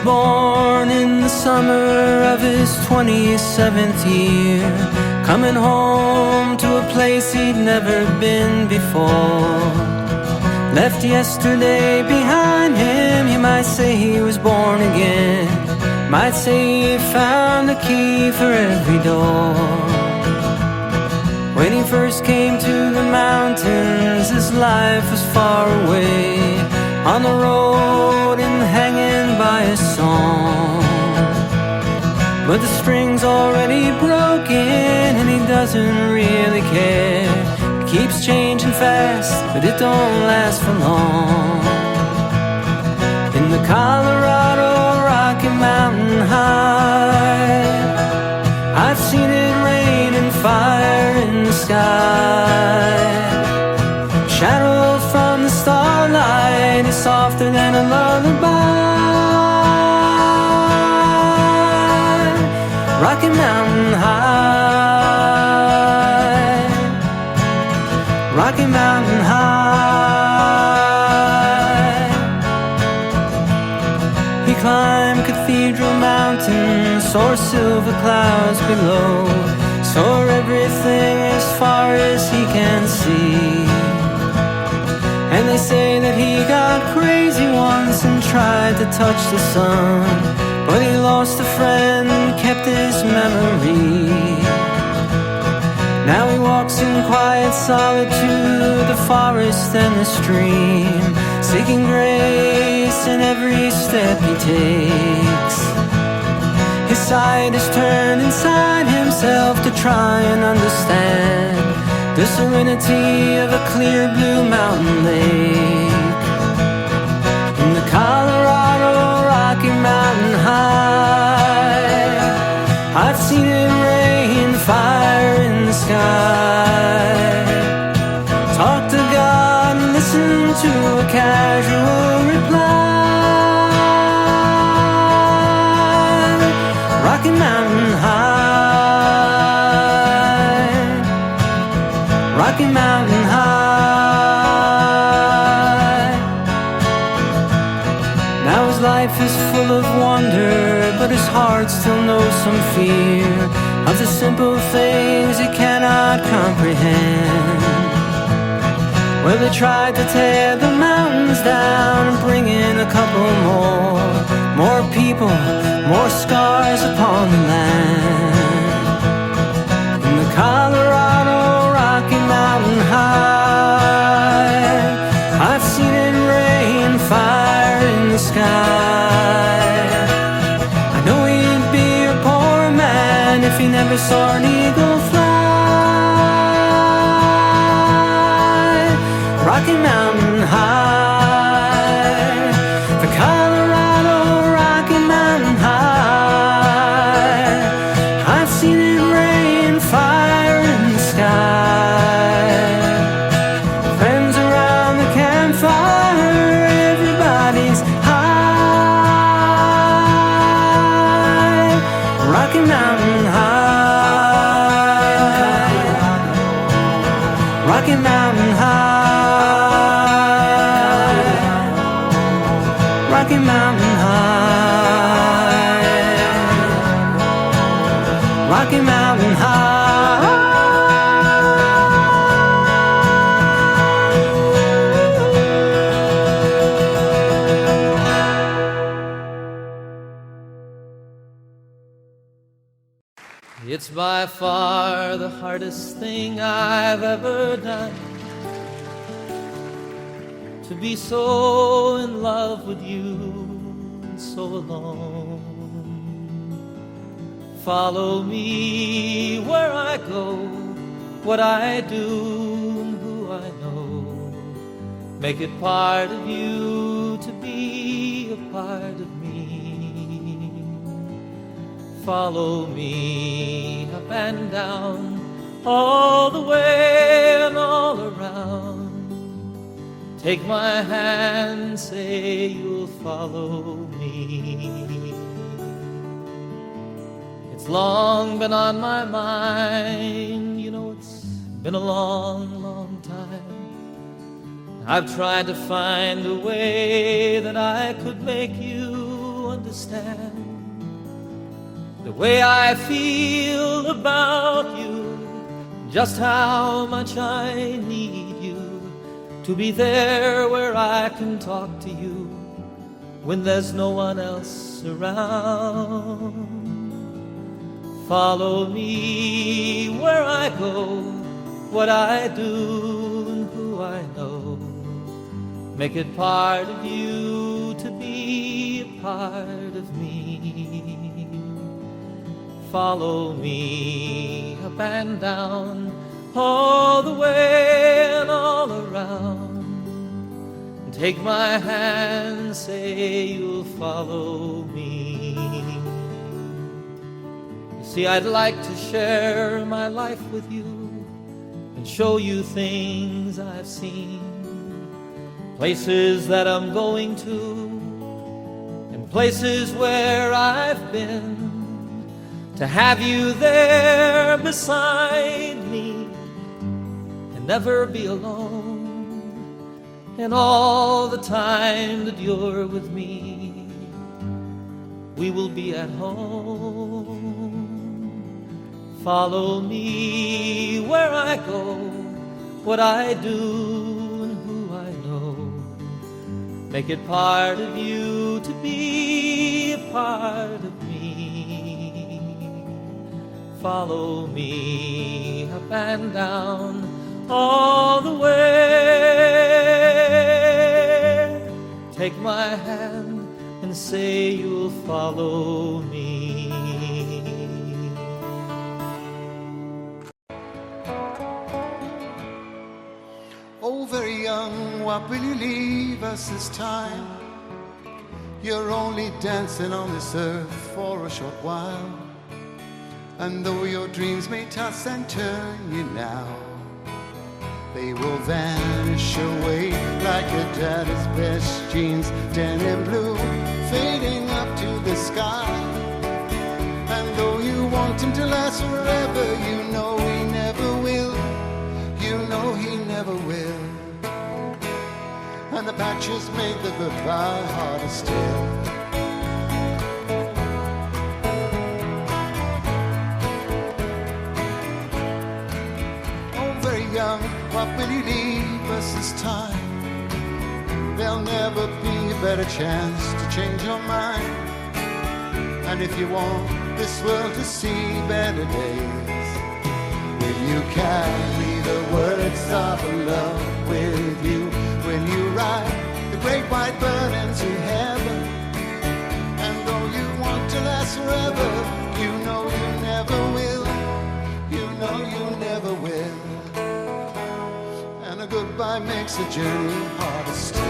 born in the summer of his 27th year, coming home to a place he'd never been before. Left yesterday behind him, you might say he was born again. Might say he found a key for every door. When he first came to the mountains, his life was far away, on the road and hanging by a song. But the string's already broken and he doesn't really care. It keeps changing fast, but it don't last for long. In the Colorado Rocky Mountain High, I've seen it rain and fire in the sky. Shadow from the starlight is softer than a lullaby. Rocky Mountain High, Rocky Mountain High. He climbed Cathedral Mountain, saw silver clouds below, saw everything as far as he can see. And they say that he got crazy once and tried to touch the sun, but he lost a friend and kept his memory. Now he walks in quiet solitude, the forest and the stream, seeking grace in every step he takes. His sight is turned inside himself to try and understand the serenity of a clear blue mountain lake. In the Colorado Rocky Mountain High, I've seen it rain fire in the sky. Talk to God and listen to a casual reply. Rocky Mountain High, Rocky Mountain High. Now his life is full of wonder, but his heart still knows some fear of the simple things he cannot comprehend. Well, they tried to tear the mountains down and bring in a couple more people, more scars upon the land. In the Colorado Rocky Mountain High, I've seen it rain fire in the sky. I know he'd be a poor man if he never saw an eagle fly. Rocky Mountain High, the Colorado Rocky Mountain High, I've seen it rain fire in the sky. Friends around the campfire, everybody's high. Rocky Mountain High, Rocky Mountain High, Rocky Mountain High, Rocky Mountain High. It's by far the hardest thing I've ever done, to be so in love with you and so alone. Follow me where I go, what I do and who I know. Make it part of you to be a part of me. Follow me up and down, all the way and all around. Take my hand, say you'll follow me. It's long been on my mind, you know it's been a long, long time. I've tried to find a way that I could make you understand. understand the way I feel about you, just how much I need you to be there where I can talk to you when there's no one else around. Follow me where I go, what I do and who I know. Make it part of you to be a part of me. Follow me up and down, all the way and all around. Take my hand, say you'll follow me. You see, I'd like to share my life with you and show you things I've seen, places that I'm going to, and places where I've been. To have you there beside me and never be alone, and all the time that you're with me, we will be at home. Follow me where I go, what I do and who I know. Make it part of you to be a part of me. Follow me up and down, all the way. Take my hand and say you'll follow me. Oh, very young, what will you leave us this time? You're only dancing on this earth for a short while. And though your dreams may toss and turn you now, they will vanish away like your daddy's best jeans, denim blue, fading up to the sky. And though you want him to last forever, you know he never will. You know he never will. And the patches make the goodbye harder still. Young, what will you leave us this time? There'll never be a better chance to change your mind. And if you want this world to see better days, will you carry the words of love with you when you ride the great white bird into heaven? And though you want to last forever, you know you never will. You know you never will. And a goodbye makes the journey harder still.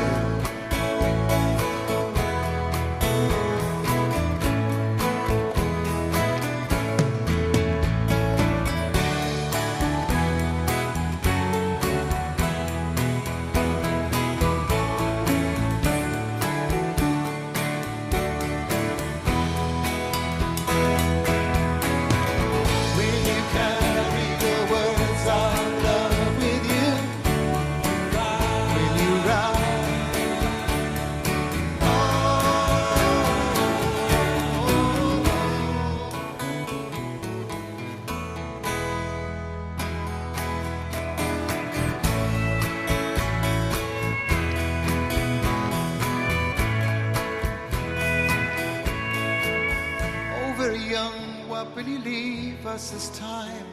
This time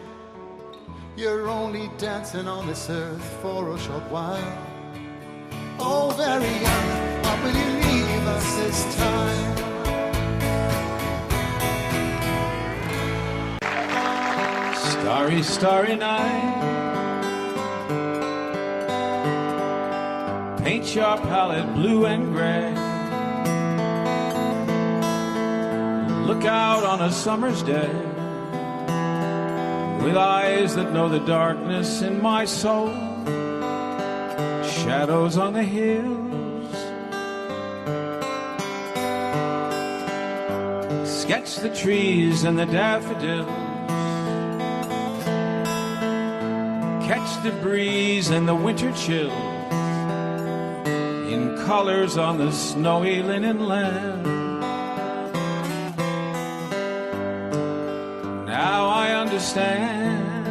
you're only dancing on this earth for a short while. Oh, very young, what will you leave us this time? Starry, starry night, paint your palette blue and gray. Look out on a summer's day with eyes that know the darkness in my soul. Shadows on the hills, sketch the trees and the daffodils, catch the breeze and the winter chill in colors on the snowy linen land. understand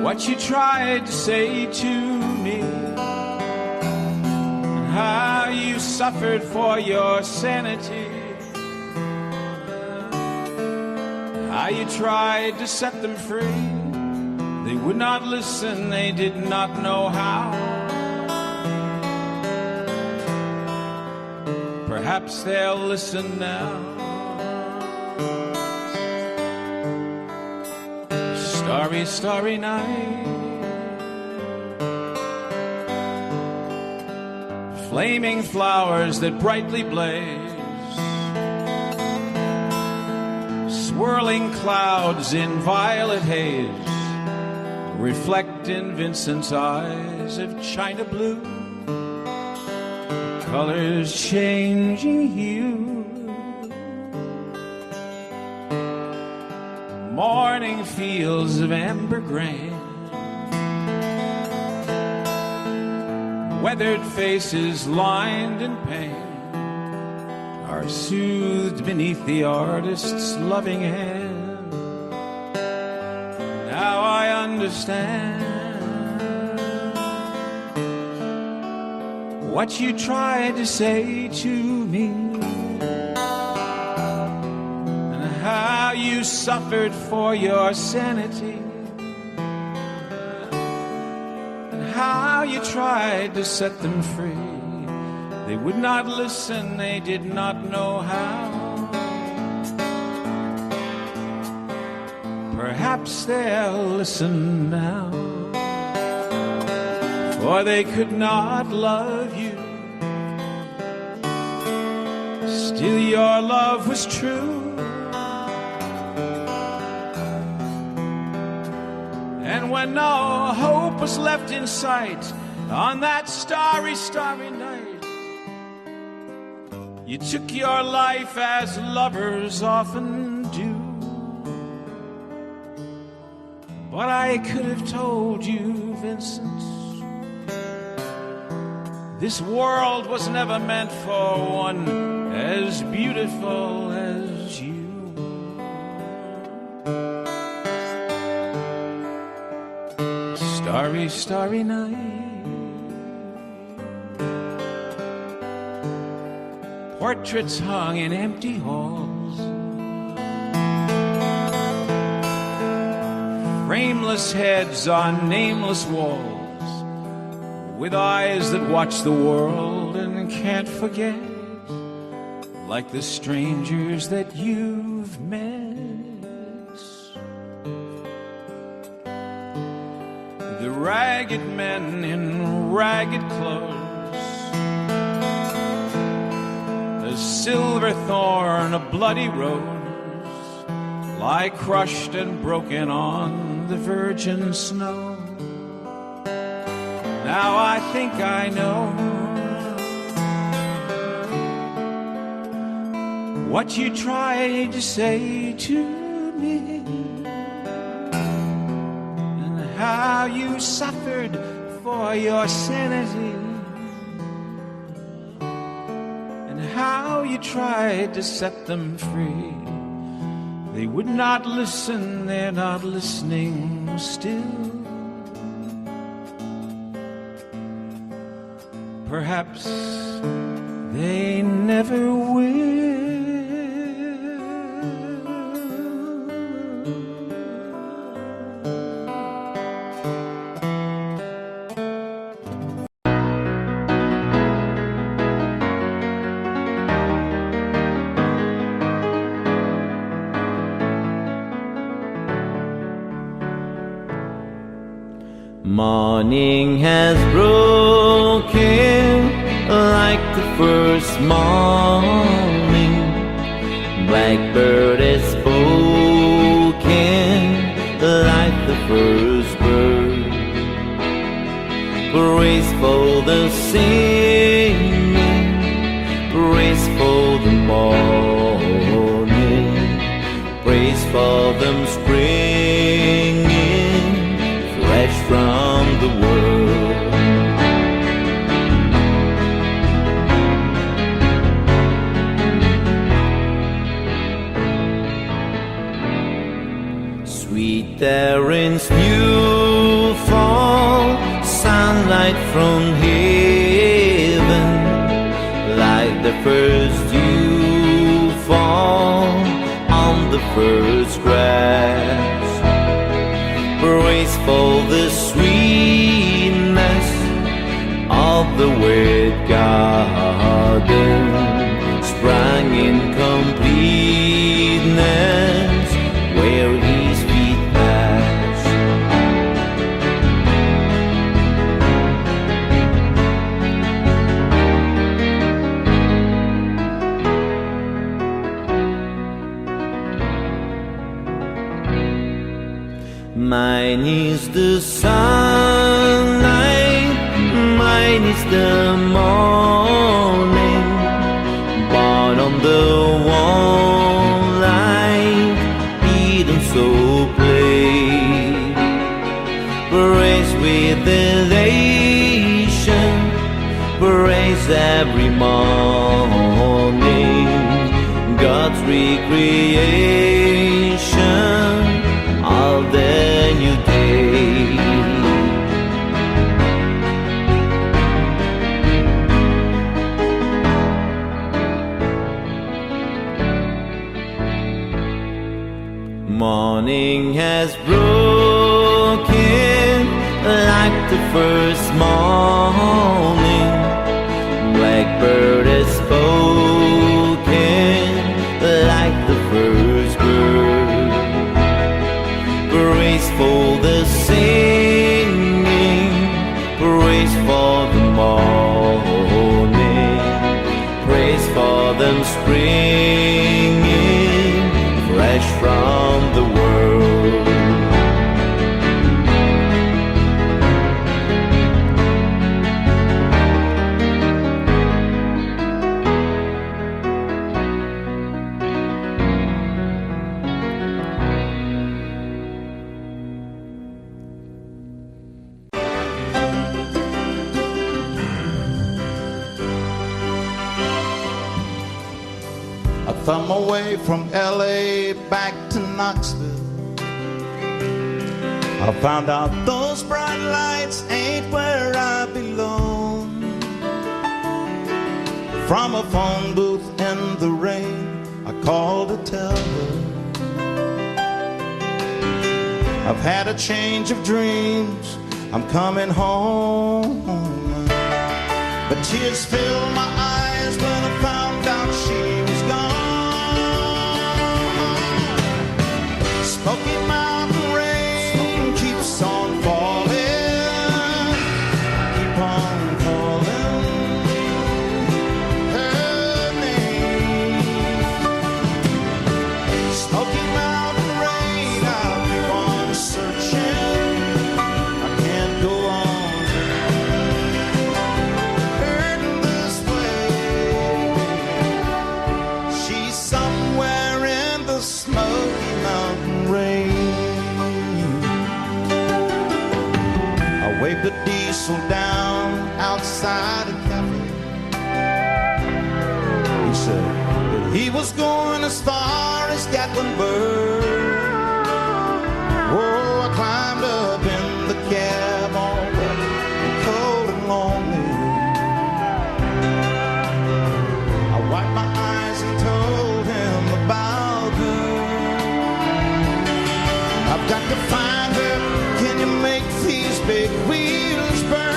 what you tried to say to me, and how you suffered for your sanity, how you tried to set them free. They would not listen, they did not know how. Perhaps they'll listen now. Starry, starry night, flaming flowers that brightly blaze, swirling clouds in violet haze, reflect in Vincent's eyes of china blue, colors changing hue. Morning fields of amber grain, weathered faces lined in pain are soothed beneath the artist's loving hand. Now I understand what you tried to say to me, and how you suffered for your sanity, and how you tried to set them free. They would not listen, they did not know how. Perhaps they'll listen now, for they could not love you. Still your love was true, and when no hope was left in sight on that starry, starry night, you took your life as lovers often do. But I could have told you, Vincent, this world was never meant for one as beautiful as you. Starry, starry night, portraits hung in empty halls, frameless heads on nameless walls, with eyes that watch the world and can't forget, like the strangers that you've met. The ragged men in ragged clothes, a silver thorn, a bloody rose, lie crushed and broken on the virgin snow. Now I think I know what you tried to say to me, and how you suffered for your sanity, and how you tried to set them free. They would not listen, they're not listening still. Perhaps they never will. Morning has broken like the first morning. Blackbird has spoken like the first bird. Praise for the singing, praise for the morning, praise for them springing fresh from the world. there rains new fall, sunlight from heaven, like the first dew fall on the first grass. Praise for the sweetness of the wet garden, sprang in completeness where his feet pass. Mine is the sunlight, mine is the morning, born on the wall line, hidden so plain. Praise with elation, praise every morning, God's recreation, all the new day. Morning has broken like the first morning. Blackbird has spoken like the first bird. Praise for the singing, praise for the morning, praise for them springing fresh from the world. I found my way from LA back to Knoxville. I found out those bright lights ain't where I belong. From a phone booth in the rain, I called to tell her I've had a change of dreams, I'm coming home. But tears filled my eyes when I found out she was gone. Smoky Mountain rain keeps on falling, keep on calling her name. Smoky Mountain rain, I'll keep on searching, I can't go on hurting this way. She's somewhere in the Smoky Mountain rain. I waved the diesel down outside a cafe. He said that he was going as far as Gatlinburg. Oh, I climbed up in the cab, all wet and cold and lonely. I wiped my eyes and told him about her. I've got to find her. Can you make these big wheels burn?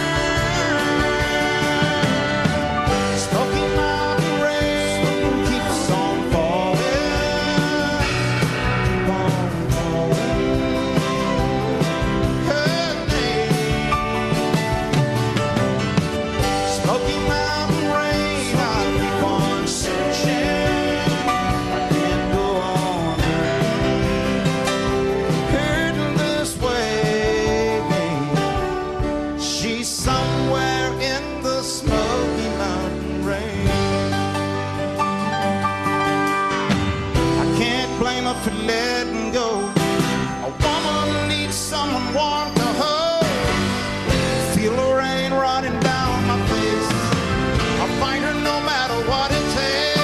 Smoky Mountain rain keeps on falling, keep on calling her name. Smoky Mountain rain, I'll keep on searching, I can't go on hurting this way. She's somewhere in the Smoky Mountain rain. I can't blame her for letting go. A woman needs someone warm to hold. Feel the rain running down my face. I'll find her no matter what it takes.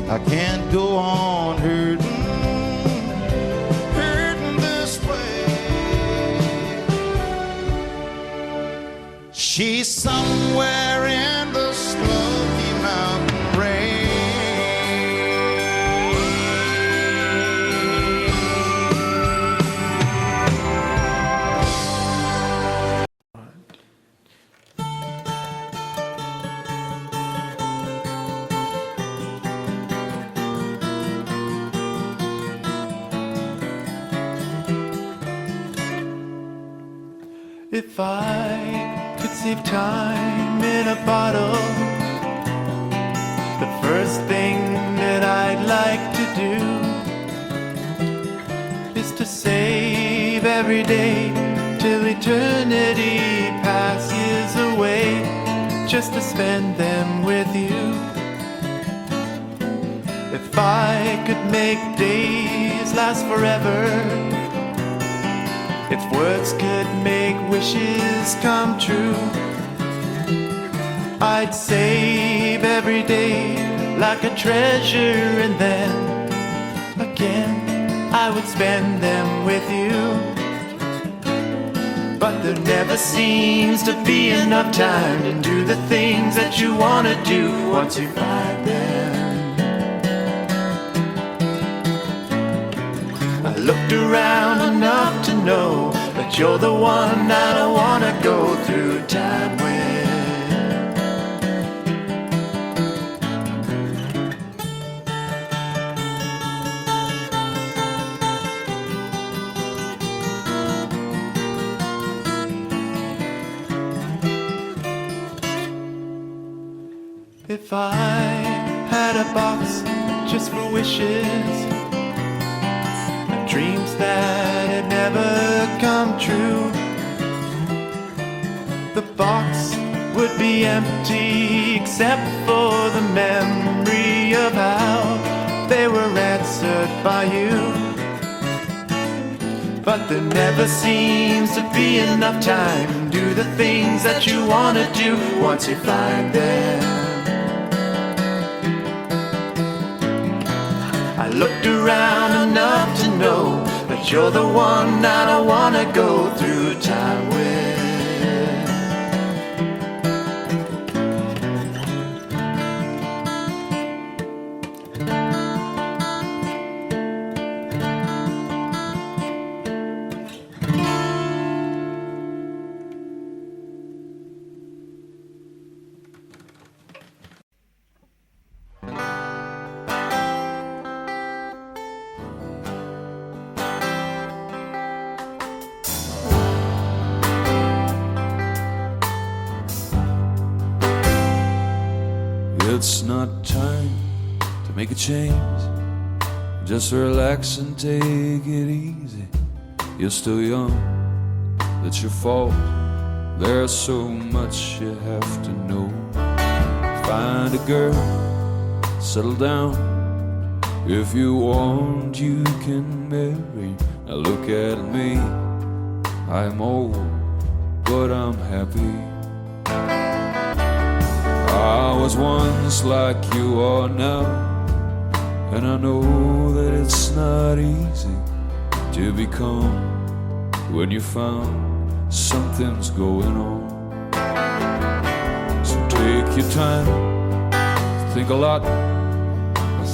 I can't go on hurting this way. She's somewhere in the Smoky Mountain rain. If I could save time in a bottle, the first thing that I'd like to do is to save every day till eternity passes away, just to spend them with you. If I could make days last forever, if words could make wishes come true, I'd save every day like a treasure, and then again I would spend them with you. But there never seems to be enough time to do the things that you want to do once you find them. I looked around enough to know that you're the one I don't want to go through time with. If I had a box just for wishes, dreams that had never come true, the box would be empty except for the memory of how they were answered by you. But there never seems to be enough time to do the things that you want to do once you find them. I looked around enough to know that you're the one I don't want to go through time with. It's not time to make a change. Just relax and take it easy. You're still young, that's your fault. There's so much you have to know. Find a girl, settle down. If you want, you can marry. Now look at me, I'm old, but I'm happy. I was once like you are now, and I know that it's not easy to become when you found something's going on. So take your time, think a lot,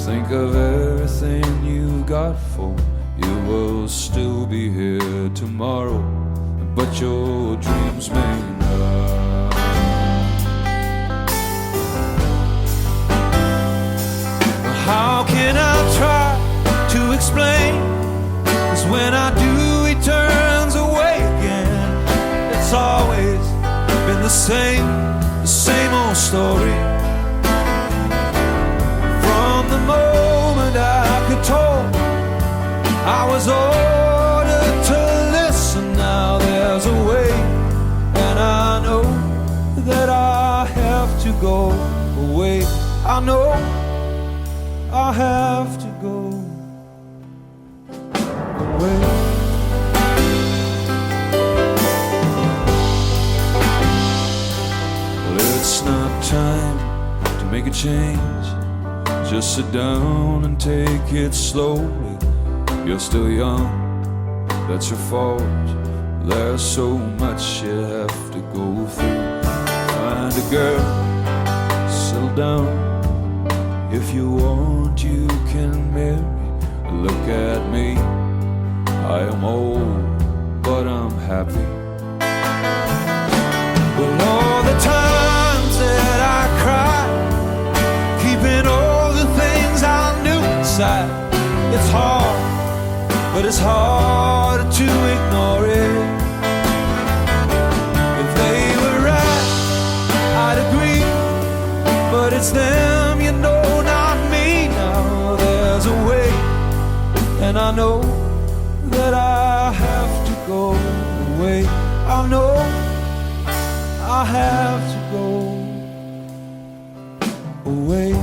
think of everything you've got, for you will still be here tomorrow, but your dreams may not. How can I try to explain? 'Cause when I do, he turns away again. It's always been the same old story. From the moment I could talk, I was ordered to listen. Now there's a way, and I know that I have to go away. I know I have to go away. Well, it's not time to make a change. Just sit down and take it slowly. You're still young, that's your fault. There's so much you have to go through. Find a girl, settle down. If you want, you can marry. Look at me, I am old, but I'm happy. Well, all the times that I cried, keeping all the things I knew inside, it's hard, but it's hard to ignore it. If they were right, I'd agree, but it's them, you know, not me. Now there's a way, and I know that I have to go away. I know I have to go away.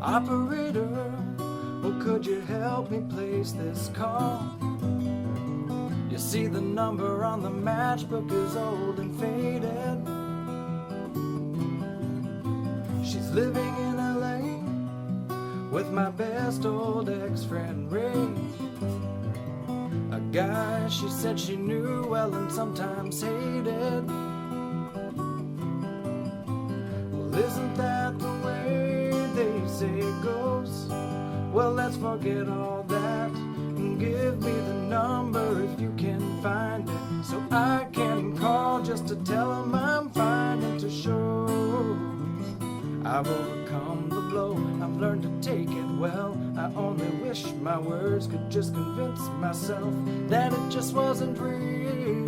Operator, well, could you help me place this call? You see the number on the matchbook is old and faded. She's living in LA with my best old ex-friend Ray, a guy she said she knew well and sometimes hated. Well, isn't that the way they say it goes? Well, let's forget all that and give me the number if you can find it, so I can call just to tell him I'm fine and to show I've overcome the blow. I've learned to take it well. I only wish my words could just convince myself that it just wasn't real,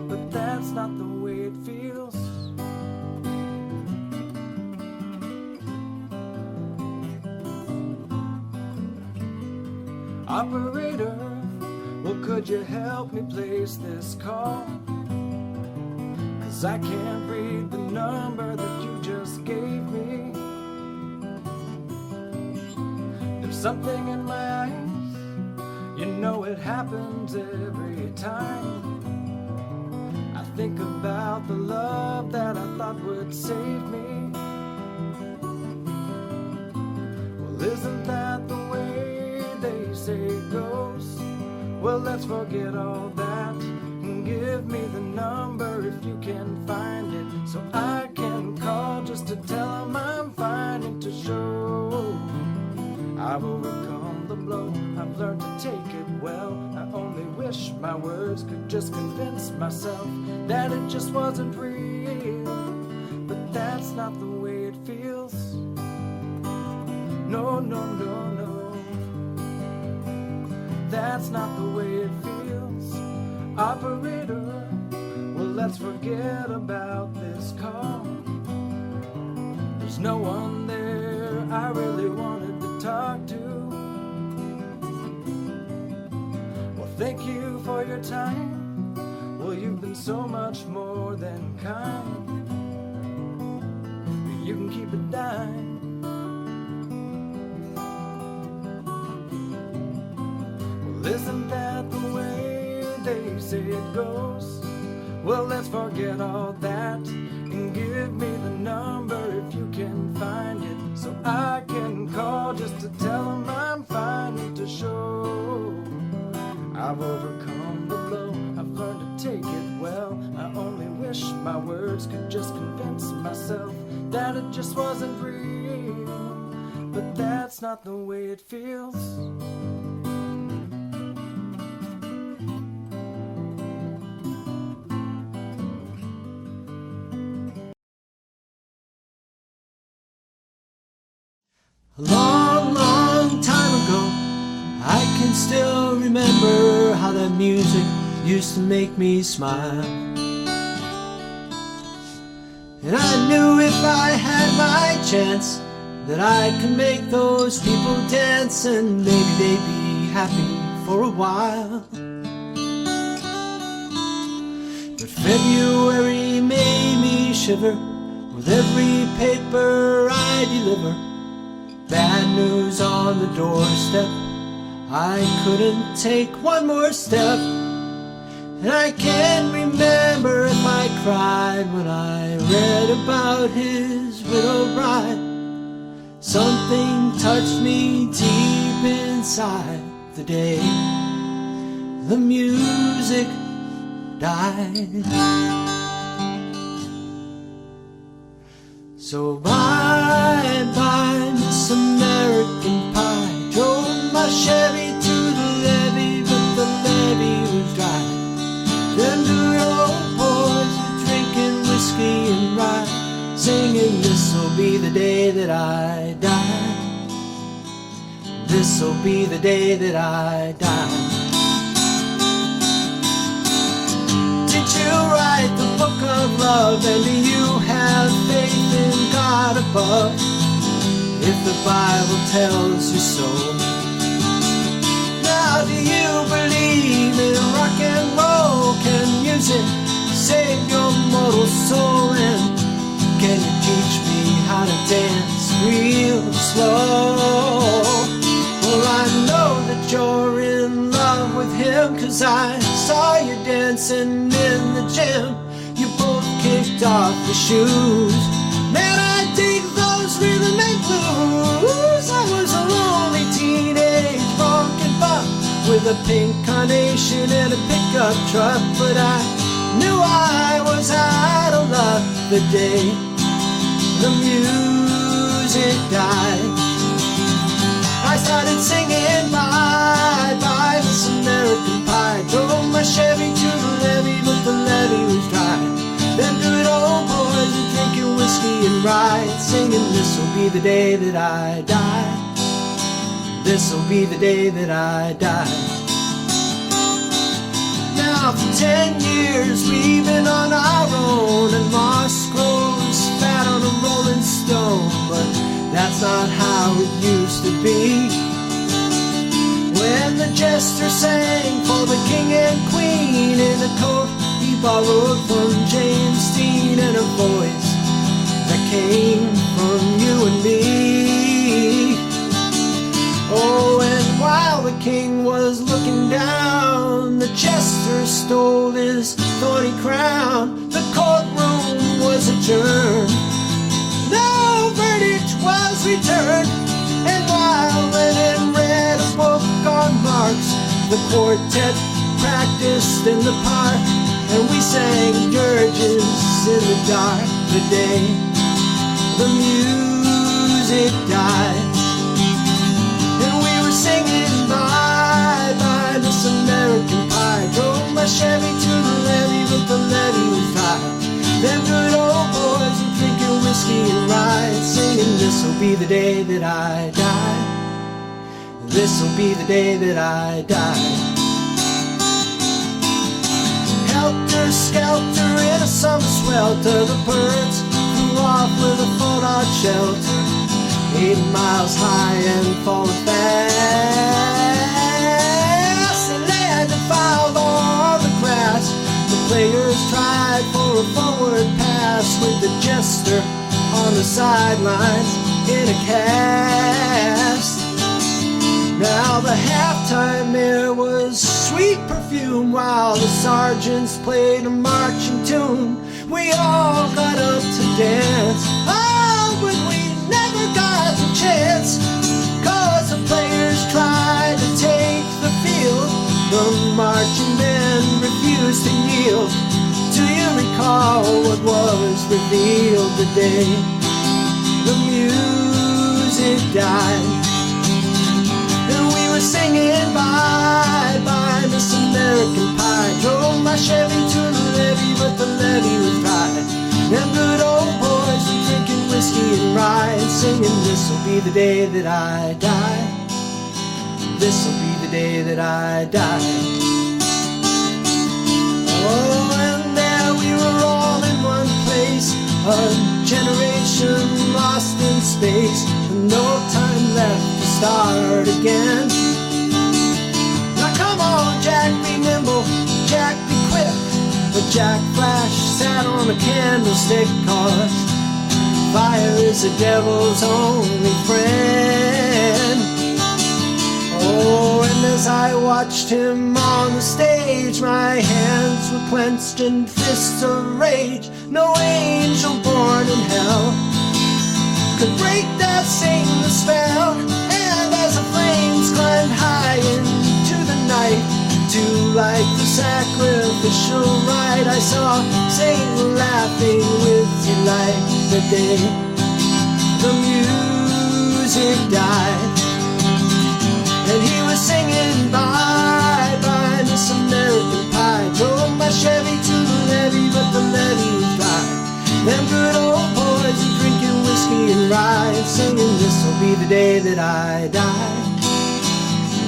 but that's not the way it feels. Operator, well, could you help me place this call? 'Cause I can't read the number that you just gave me. There's something in my eyes, you know it happens every time. I think about the love that I thought would save me. Well, isn't that the way they say it goes? Well, let's forget all that and give me the number if you can find it, so I can call just to tell him I'm fine and to show I've overcome the blow. I've learned to take it well. I only wish my words could just convince myself that it just wasn't real, but that's not the way it feels. No, no, no, no, that's not the way it feels. Operator, well, let's forget about this call. There's no one there I really wanted to talk to. Well, thank you for your time. Well, you've been so much more than kind. You can keep a dime. Isn't that the way they say it goes? Well, let's forget all that and give me the number if you can find it, so I can call just to tell him I'm fine and to show I've overcome the blow. I've learned to take it well. I only wish my words could just convince myself that it just wasn't real, but that's not the way it feels. A long, long time ago, I can still remember how that music used to make me smile. And I knew if I had my chance that I could make those people dance, and maybe they'd be happy for a while. But February made me shiver With every paper I deliver, bad news on the doorstep. I couldn't take one more step, and I can't remember if I cried when I read about his widowed bride. Something touched me deep inside the day the music died. So bye-bye, Miss American Pie. Drove my Chevy to the levee, but the levee was dry. Them good old boys were drinking whiskey and rye, singing, this'll be the day that I die. This'll be the day that I die. Did you write the book of love, and do you have faith in God above? If the Bible tells you so. Now do you believe in rock and roll? Can music save your mortal soul? And can you teach me how to dance real slow? Well, I know that you're in love with him, 'cause I saw you dancing in the gym. You both kicked off your shoes. Man, I dig those rhythm and blues. I was a lonely teenage honkin' buck with a pink carnation and a pickup truck, but I knew I was out of luck the day the music died. I started singing bye-bye, Miss American Pie. Drove my Chevy to the levee, but the levee was dry. Them good old boys were drinking whiskey and rye, singing, this'll be the day that I die. This'll be the day that I die. Now for 10 years we've been on our own, and moss grows fat on a rolling stone, but that's not how it used to be. When the jester sang for the king and queen in a coat he borrowed from James Dean, and a voice that came from you and me. Oh, and while the king was looking down, the jester stole his thorny crown. The courtroom was adjourned, no verdict was returned, and while Lennon read a book on Marx, the quartet practiced in the park, and we sang dirges in the dark the day the music died. And we were singing bye-bye, Miss American Pie. Drove my Chevy to the levee, but the levee was dry. Them good old boys were drinking whiskey and rye, singing, this'll be the day that I die. This'll be the day that I die. Helter-skelter in a summer swelter, the birds flew off with a fallout shelter, 8 miles high and falling fast. They landed and filed on the grass. The players tried for a forward pass, with the jester on the sidelines in a cast. Now the halftime air was sweet perfume, while the sergeants played a marching tune. We all got up to dance, oh, but we never got the chance, 'cause the players tried to take the field. The marching men refused to yield. Do you recall what was revealed the day the music died? And we were singing bye-bye, Miss American Pie. Drove my Chevy to the levee, but the levee was dry. Them good old boys were drinking whiskey and rye, singing, this'll be the day that I die. This'll be the day that I die. Oh, and there we were all in one place, a generation lost in space, and no time left to start again. Now come on, Jack, be nimble, Jack, be quick. But Jack Flash sat on the candlestick, 'cause fire is the devil's only friend. Oh, and as I watched him on the stage, my hands were clenched in fists of rage. No angel born in hell could break that saint's spell. And as the flames climbed high into the night to light the sacrificial rite, I saw Satan laughing with delight the day the music died. And he was singing bye bye Miss American Pie. Drove my Chevy to the levee, but the levee was dry. Them good old boys are drinking whiskey and rye, singing this'll be the day that I die.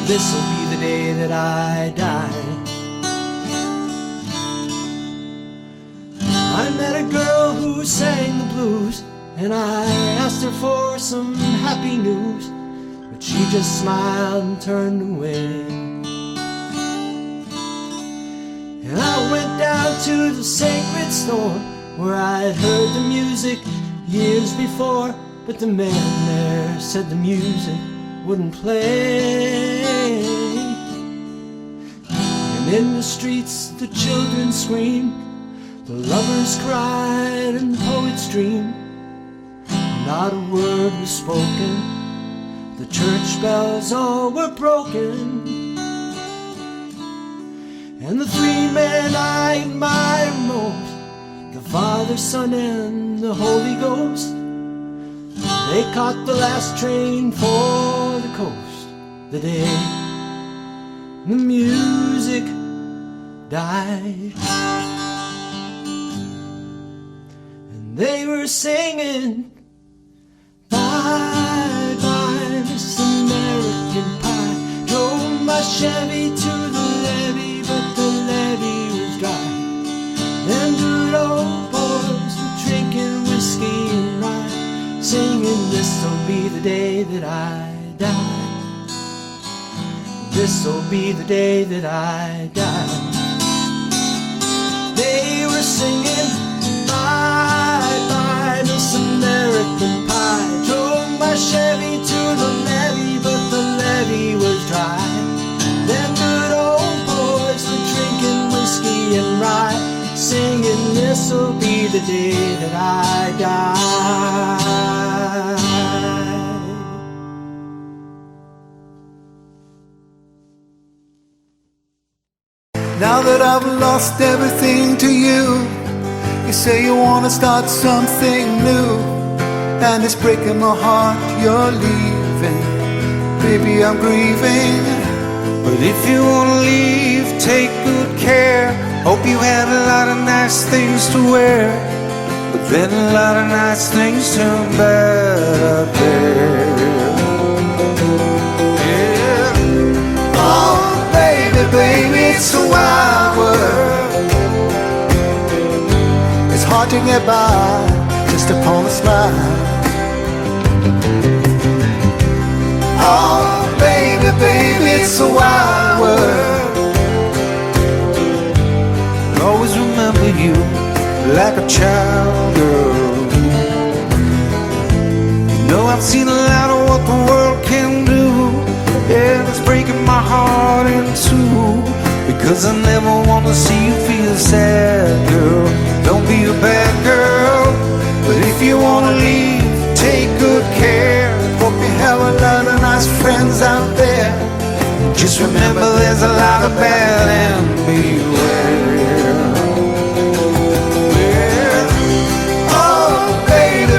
This'll be the day that I die. I met a girl who sang the blues, and I asked her for some happy news, but she just smiled and turned away. And I went down to the sacred store where I'd heard the music years before, but the man there said the music wouldn't play. And in the streets the children screamed, the lovers cried and the poets dreamed. Not a word was spoken, the church bells all were broken. And the three men I admire most, the Father, Son, and the Holy Ghost, they caught the last train for the coast the day the music died. And they were singing bye bye Miss American Pie. Drove my Chevy to the levee, but the levee was dry. Them good old boys were drinking whiskey and rye, singing this'll be the day that I die. This'll be the day that I die. They were singing bye bye Miss American Pie. Drove my Chevy to the levee, but the levee was dry. Them good old boys were drinking whiskey and rye, singing this'll be the day that I die. Now that I've lost everything to you, you say you wanna start something new, and it's breaking my heart you're leaving. Baby, I'm grieving. But if you wanna leave, take good care. Hope you had a lot of nice things to wear, but then a lot of nice things turn bad out there. Yeah. Oh, baby, baby, it's a wild world. It's hard to get by just upon a smile. Oh, baby, baby, it's a wild world. Always remember you like a child, girl. You know I've seen a lot of what the world can do, and it's breaking my heart in two, because I never want to see you feel sad, girl. Don't be a bad girl, but if you want to leave, take good care. Hope you have a lot of nice friends out there. Just remember there's a lot of bad and beware.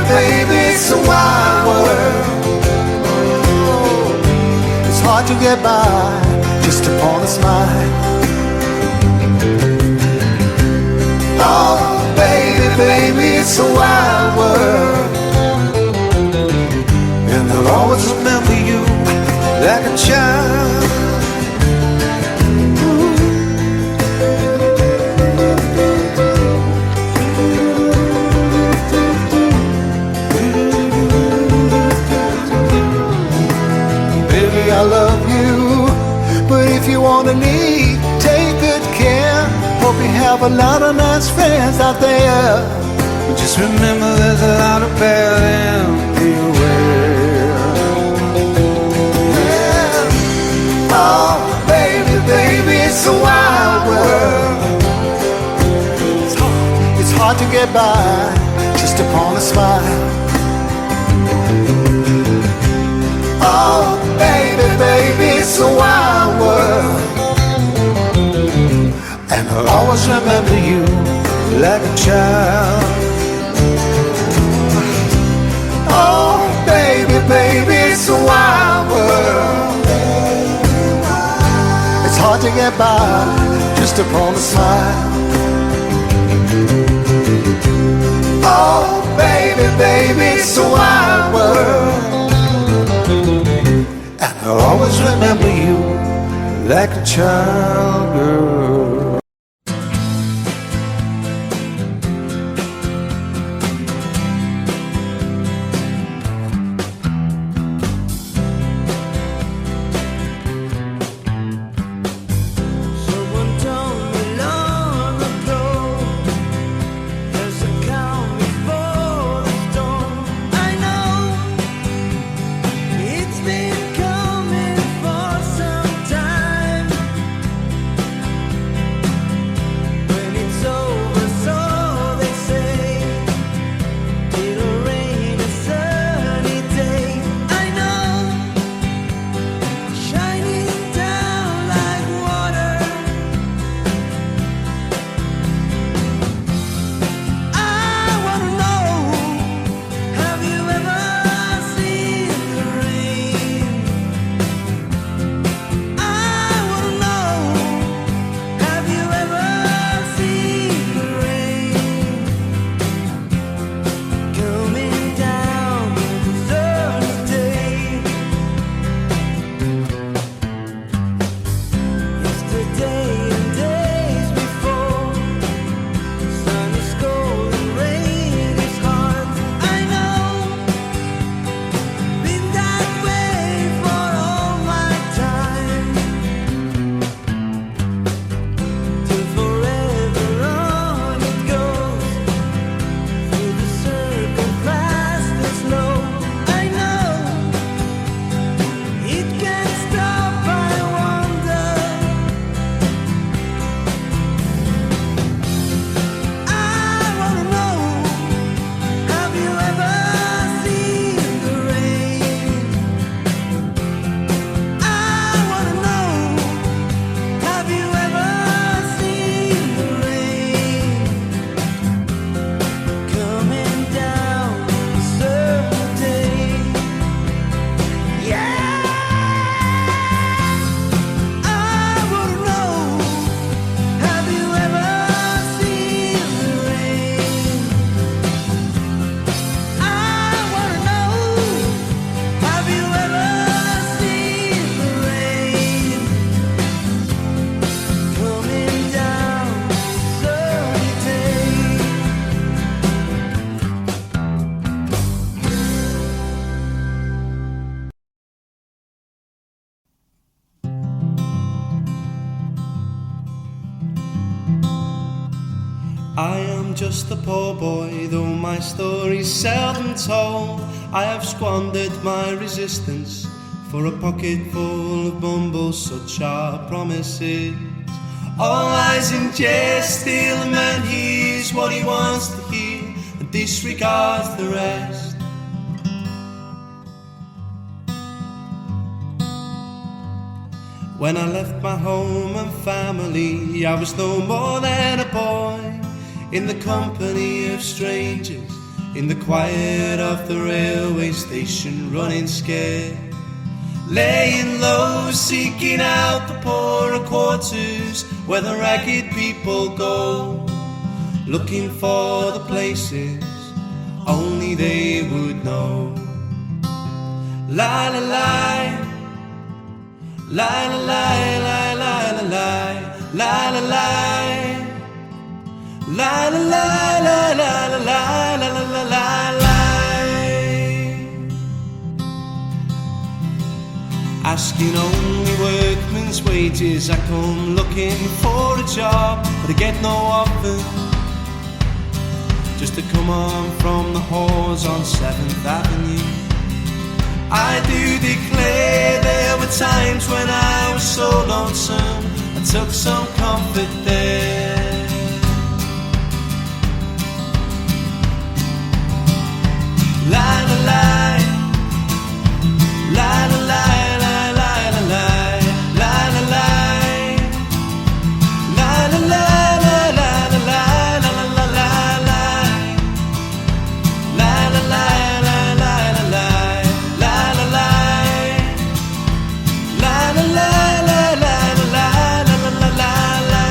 Baby, it's a wild world. It's hard to get by just upon a smile. Oh, baby, baby, it's a wild world. And I'll always remember you like a child. I love you, but if you wanna leave, take good care. Hope you have a lot of nice friends out there. But just remember there's a lot of bad everywhere. Yeah. Oh, baby, baby, it's a wild world. It's hard to get by just upon a smile. Oh, baby, baby, it's a wild world. And I'll always remember you like a child. Oh, baby, baby, it's a wild world. It's hard to get by just upon a smile. Oh, baby, baby, it's a wild world. And I'll always remember you like a child girl. I am just a poor boy, though my story's seldom told. I have squandered my resistance for a pocket full of mumbles, such are promises. All lies in jest, still a man hears what he wants to hear and disregards the rest. When I left my home and family, I was no more than a boy, in the company of strangers, in the quiet of the railway station, running scared, laying low, seeking out the poorer quarters where the ragged people go, looking for the places only they would know. La la la, la la la, la la la la, la la la. La la la la la la la la la la la. Asking only workmen's wages, I come looking for a job, but I get no offer. just to come on from the halls on 7th Avenue. I do declare there were times when I was so lonesome, I took some comfort there. La la la, la la la, la la la la, la la la, la la la, la la la, la la la la, la la la, la la la la, la la la, la la la, la la la, la la la la.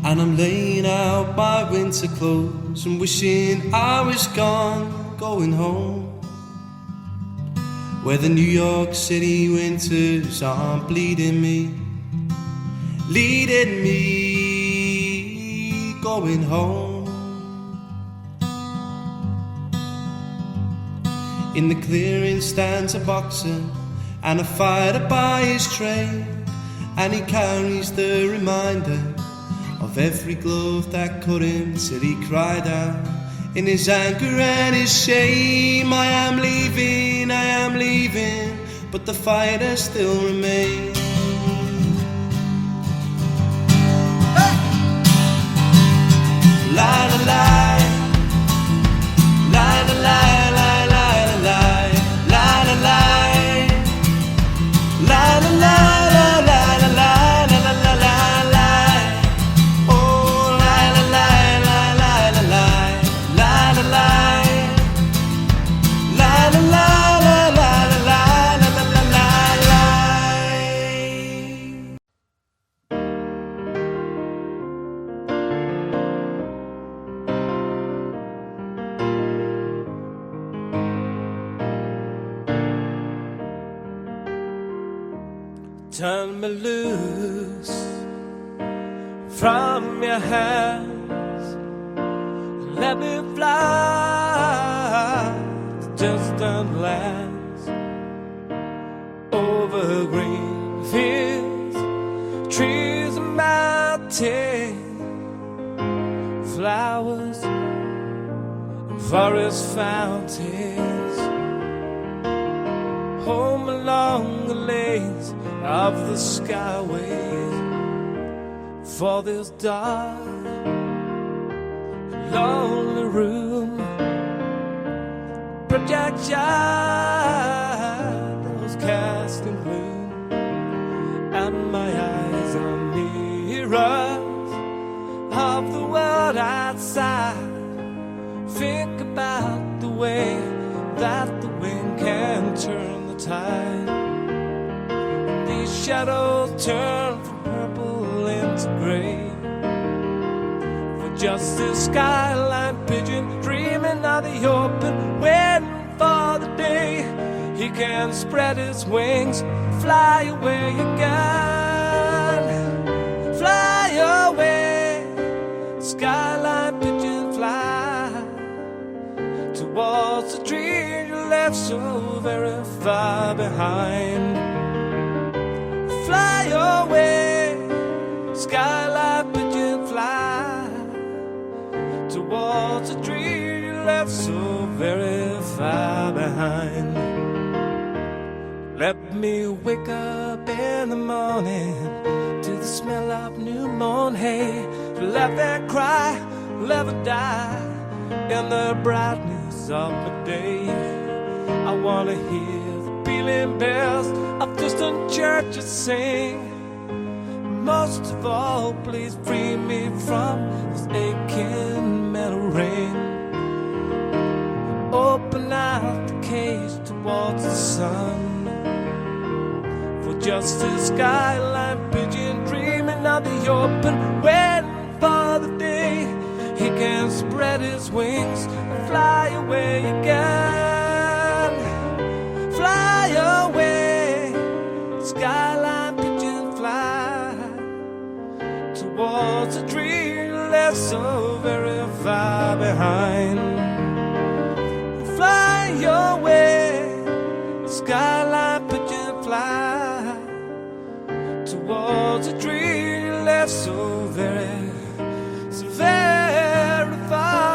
And I'm laying out my winter clothes and wishing I was gone, going home, where the New York City winters aren't bleeding me, leading me, going home. In the clearing stands a boxer and a fighter by his trade, and he carries the reminder of every glove that cut him till he cried out in his anger and his shame, I am leaving, but the fighter still remains. Hey! La la la, la la la, la la la, la la la, la la la, la la la, la la la la. Turn me loose from your hands, let me fly to distant lands, over green fields, trees and mountains, flowers and forest fountains, home along the lanes of the skyways, for this dark, lonely room, project shadows casting gloom, and my eyes are mirrors of the world outside. Think about the way that the wind can turn the tide. These shadows turn from purple into gray, for just this skyline pigeon dreaming of the open, waiting for the day he can spread his wings, fly away again, fly away. Skyline pigeon, fly towards the dream you left so very far behind. Fly away, skyline pigeon, fly towards a dream you left so very far behind. Let me wake up in the morning to the smell of new mown hay, to laugh and cry, never die in the brightness of the day. I wanna hear the pealing bells of distant churches sing. Most of all, please free me from this aching metal ring. Open out the cage towards the sun, for just a skyline pigeon dreaming of the open, waiting for the day he can spread his wings and fly away again. Fly away, skyline pigeon, fly towards a dream left so very far behind. towards a dream left so very, so very far.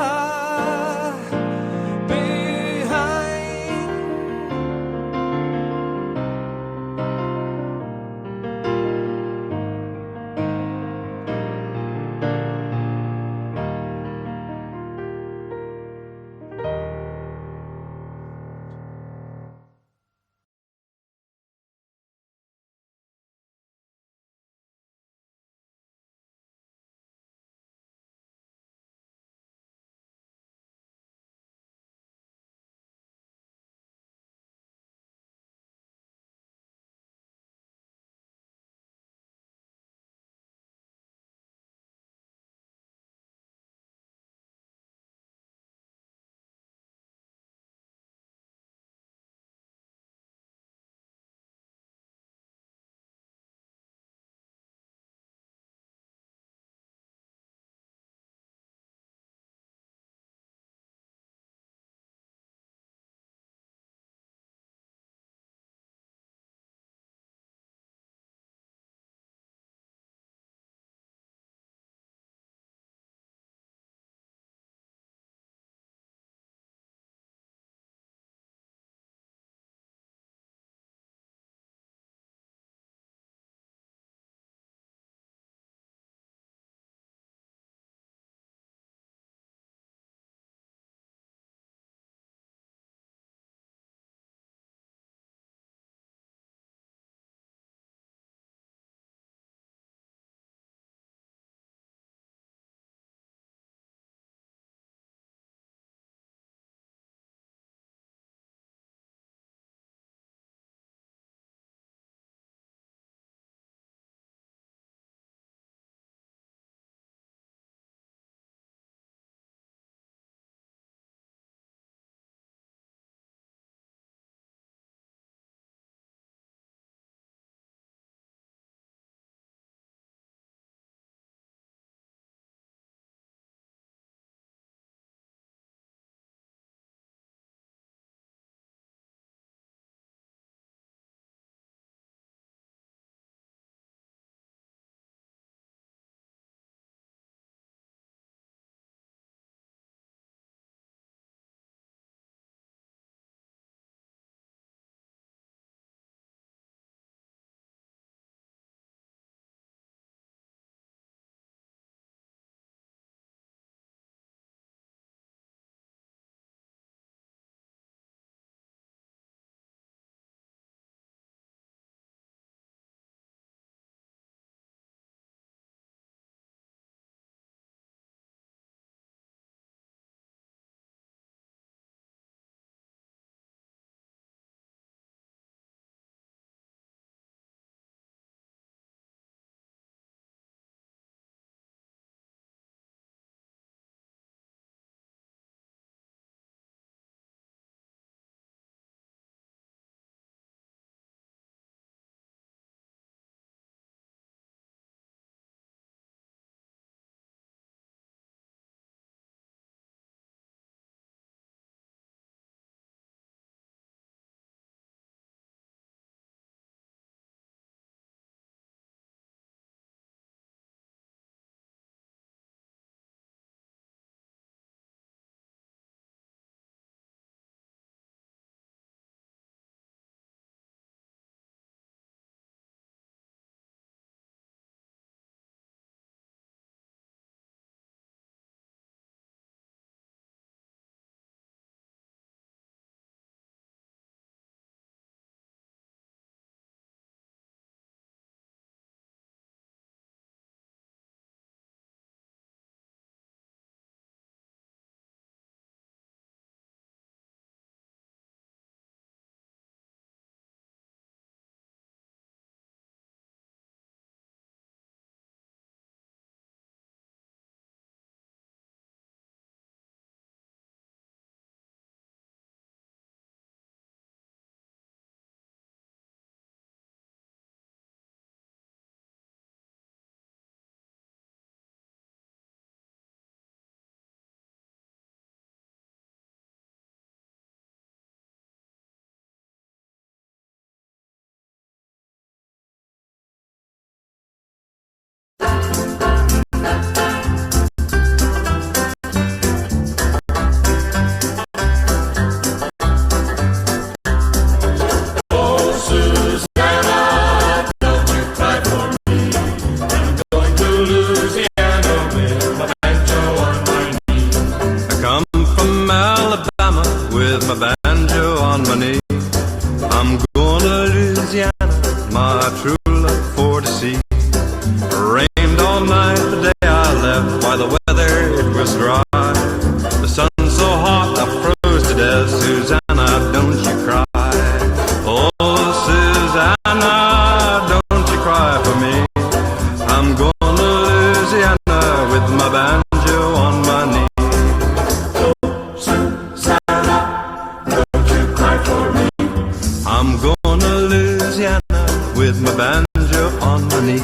banjo on my knee.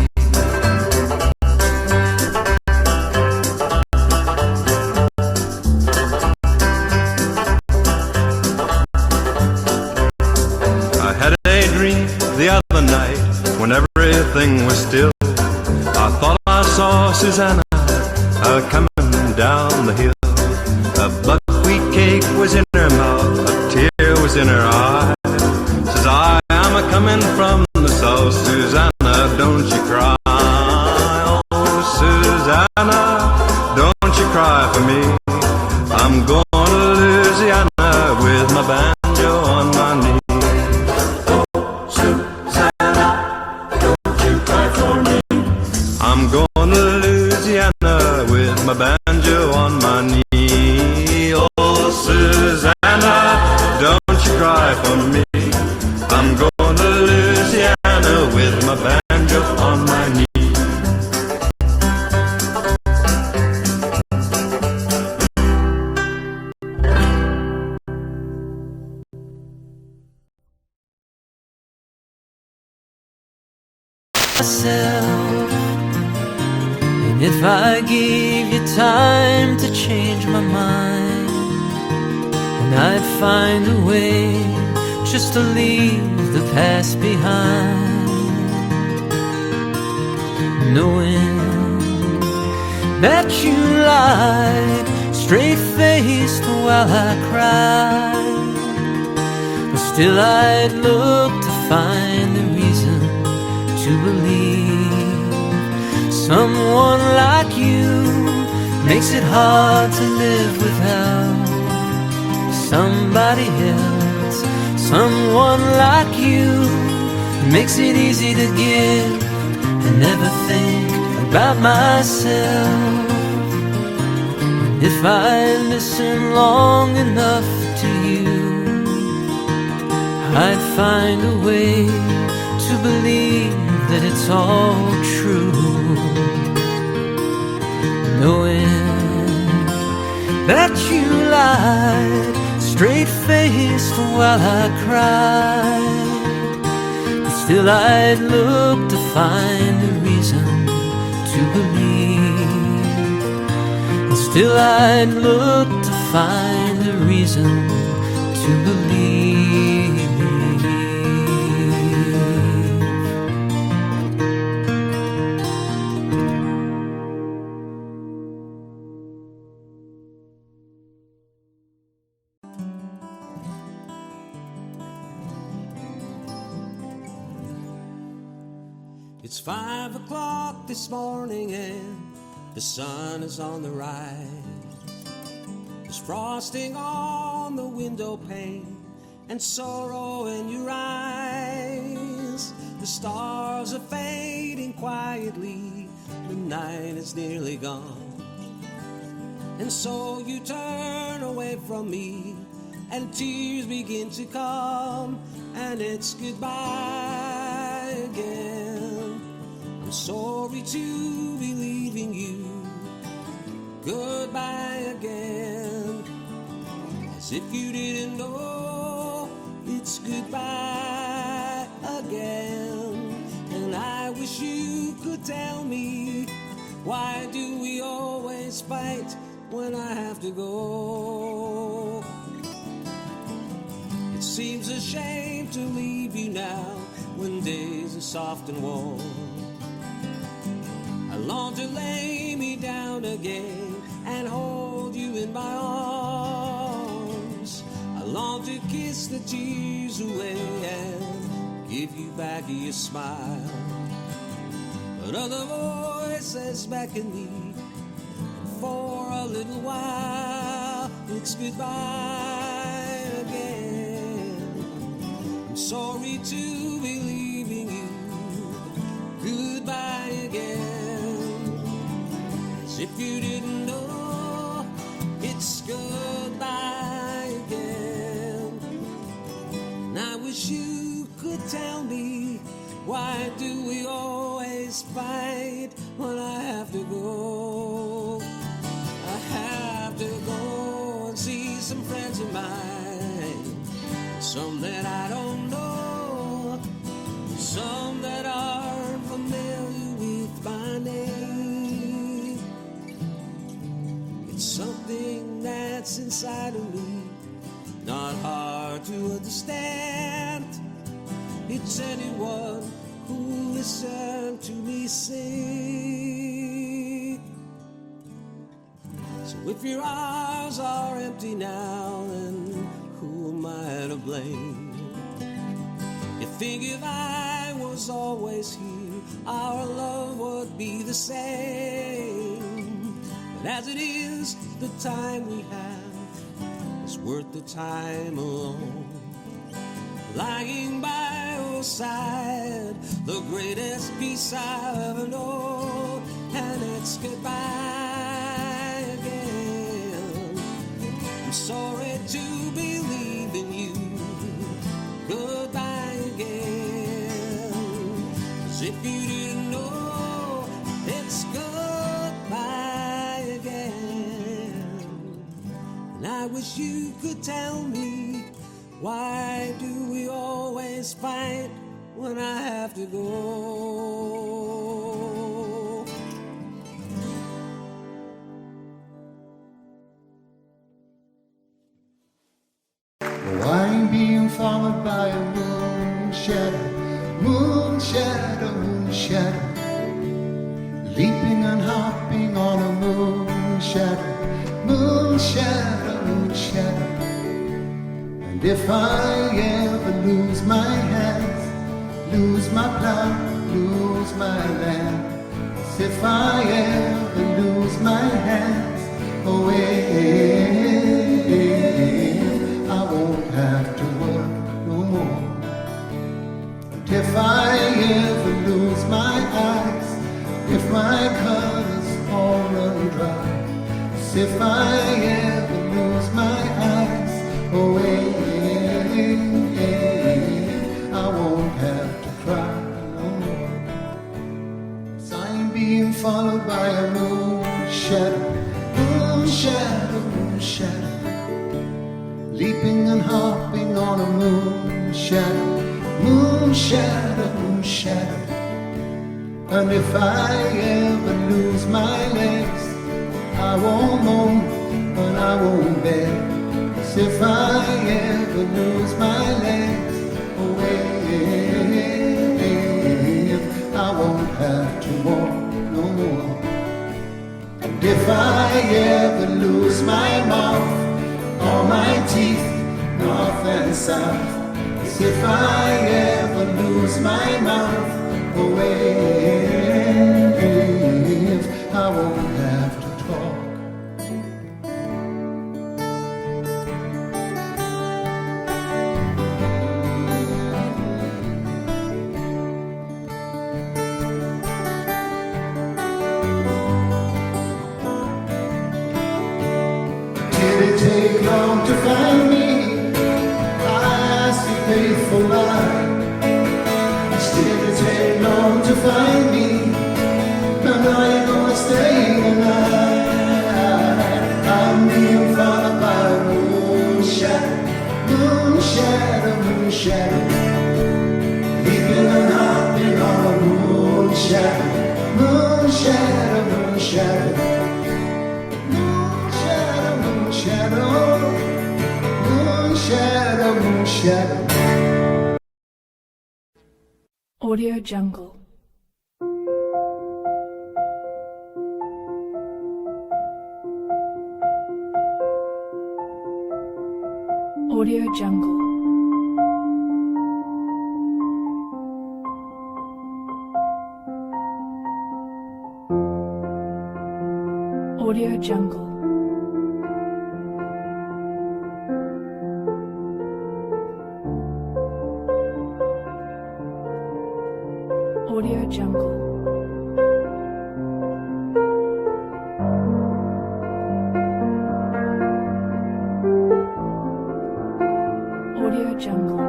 I had a dream the other night when everything was still. I thought I saw Susana coming down the hill. A buckwheat cake was in her mouth, a tear was in her eye. Says, I am a-coming from the south, Susana, don't you cry. Oh, Susana, don't you cry for me. I'm going to Louisiana with my banjo on my knee. Oh, Susana, don't you cry for me. I'm going to Louisiana with my banjo on my knee. Oh, Susana, don't you cry for me. I'm going to Louisiana with my banjo on my knee. Myself, and if I gave you time to change my mind, and I'd find a way just to leave the past behind, knowing that you lied straight-faced while I cried, but still I'd look to find a reason to believe someone like you makes it hard to live without somebody else. Someone like you makes it easy to give and never think about myself. If I listen long enough to you, I'd find a way to believe that it's all true, knowing that you lied straight-faced while I cried, but still I'd look to find a reason to believe, and still I'd look to find a reason to believe. It's 5 o'clock this morning and the sun is on the rise. There's frosting on the window pane and sorrow in your eyes. The stars are fading quietly, the night is nearly gone. And so you turn away from me and tears begin to come, and it's goodbye again. I'm sorry to be leaving you, goodbye again. As if you didn't know, it's goodbye again. And I wish you could tell me, why do we always fight when I have to go? It seems a shame to leave you now when days are soft and warm. I long to lay me down again and hold you in my arms. I long to kiss the tears away and give you back your smile. But other voices beckon me, and for a little while it's goodbye again. I'm sorry to be leaving you, goodbye again. If you didn't know, it's goodbye again. And I wish you could tell me, why do we always fight when I have to go? I have to go and see some friends of mine, some that I don't know, some that are inside of me, not hard to understand. It's anyone who listens to me sing. So if your eyes are empty now, then who am I to blame? You think if I was always here, our love would be the same. But as it is, the time we have is worth the time alone. Lying by your side, the greatest peace I've ever known, and it's goodbye again. I'm sorry to be leaving you, goodbye again. 'Cause if you didn't know, it's goodbye again. And I wish you could tell me, why do we always fight when I have to go? I'm being followed by a moonshadow, moonshadow, moonshadow, leaping and hopping on a moonshadow, moonshadow, moonshadow. And if I ever lose my hands, lose my plow, lose my land, if I ever lose my hands, I won't have to work no more. And if I ever lose my eyes, if my colors all run dry, if I ever lose my eyes, I won't have to cry no more. 'Cause I'm being followed by a moonshadow, moonshadow, moonshadow, leaping and hopping on a moonshadow, moonshadow, moonshadow. And if I ever lose my legs, I won't moan and I won't beg. 'Cause if I ever lose my legs, I won't have to walk no more. And if I ever lose my mouth, all my teeth, north and south, if I ever lose my mouth, I won't have to talk. Did it take long to find me? I asked you faithful lie. Did it take long to find me? Now you're gonna stay tonight. I'm being followed by a moonshadow, moonshadow, moonshadow, leaping and hopping on a moonshadow, moonshadow, moonshadow, moonshadow, moonshadow, moonshadow, moonshadow. Audio Jungle. Audio Jungle. Audio Jungle. Audio Jungle. Audio Jungle.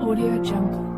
Audio Jungle.